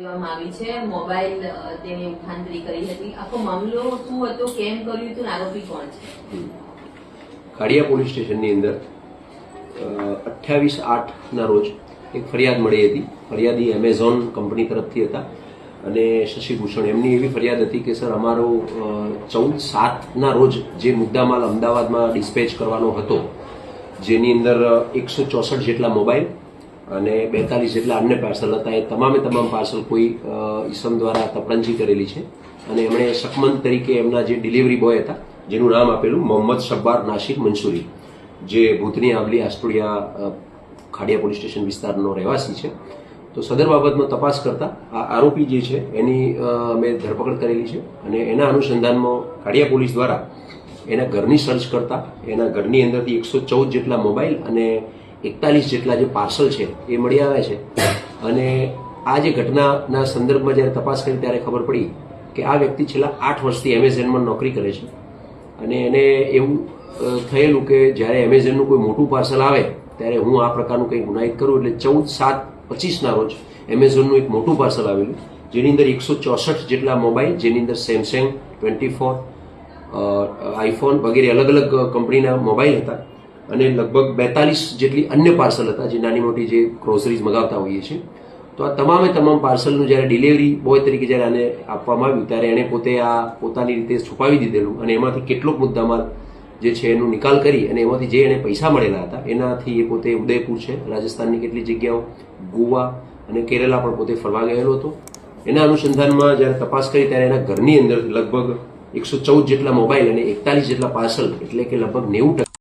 દેવામાં આવી છે. મોબાઈલ તેની ઉઠાંતરી કરી હતી. આખો મામલો શું હતો, કેમ કર્યું હતું, આરોપી કોણ છે? કાળિયા પોલીસ સ્ટેશનની અંદર 28/8ના રોજ એક ફરિયાદ મળી હતી. ફરિયાદી એમેઝોન કંપની તરફથી હતા અને શશિભૂષણ એમની એવી ફરિયાદ હતી કે સર અમારો 14/7ના રોજ જે મુદ્દામાલ અમદાવાદમાં ડિસ્પેચ કરવાનો હતો, જેની અંદર 164 જેટલા મોબાઈલ અને 42 જેટલા અન્ય પાર્સલ હતા, એ તમામે તમામ પાર્સલ કોઈ ઈસમ દ્વારા તપણજી કરેલી છે અને એમણે શકમંદ તરીકે એમના જે ડિલિવરી બોય હતા, જેનું નામ આપેલું મોહમ્મદ શબ્બાર નાસિક મંસૂરી, જે ભૂતની આબલી આસ્ટોડિયા ખાડિયા પોલીસ સ્ટેશન વિસ્તારનો રહેવાસી છે. તો સદર બાબતમાં તપાસ કરતા આ આરોપી જે છે એની અમે ધરપકડ કરેલી છે અને એના અનુસંધાનમાં ખાડિયા પોલીસ દ્વારા એના ઘરની સર્ચ કરતા એના ઘરની અંદરથી 114 જેટલા મોબાઈલ અને 41 જેટલા જે પાર્સલ છે એ મળી આવ્યા છે. અને આ જે ઘટનાના સંદર્ભમાં જ્યારે તપાસ કરી ત્યારે ખબર પડી કે આ વ્યક્તિ છેલ્લા 8 વર્ષથી એમેઝોનમાં નોકરી કરે છે અને એને એવું થયેલું કે જ્યારે એમેઝોનનું કોઈ મોટું પાર્સલ આવે ત્યારે હું આ પ્રકારનું કંઈ ગુનાહિત કરું, એટલે 14/7/25ના રોજ એમેઝોનનું એક મોટું પાર્સલ આવેલું, જેની અંદર 164 જેટલા મોબાઈલ, જેની અંદર સેમસંગ 24, આઈફોન વગેરે અલગ અલગ કંપનીના મોબાઈલ હતા અને લગભગ 42 જેટલી અન્ય પાર્સલ હતા, જે નાની મોટી જે ગ્રોસરીઝ મગાવતા હોઈએ છીએ. તો આ તમામે તમામ પાર્સલનું જ્યારે ડિલિવરી બોય તરીકે જ્યારે આને આપવામાં આવ્યું ત્યારે એણે પોતે આ પોતાની રીતે છુપાવી દીધેલું અને એમાંથી કેટલોક મુદ્દામાલ જે છે એનો નિકાલ કરી અને એમાંથી જે એને પૈસા મળેલા હતા એનાથી એ પોતે ઉદયપુર છે, રાજસ્થાનની કેટલી જગ્યાઓ, ગોવા અને કેરેલા પણ પોતે ફરવા ગયેલો હતો. એના અનુસંધાનમાં જ્યારે તપાસ કરી ત્યારે એના ઘરની અંદર લગભગ 114 જેટલા મોબાઈલ અને 41 જેટલા પાર્સલ, એટલે કે લગભગ 90%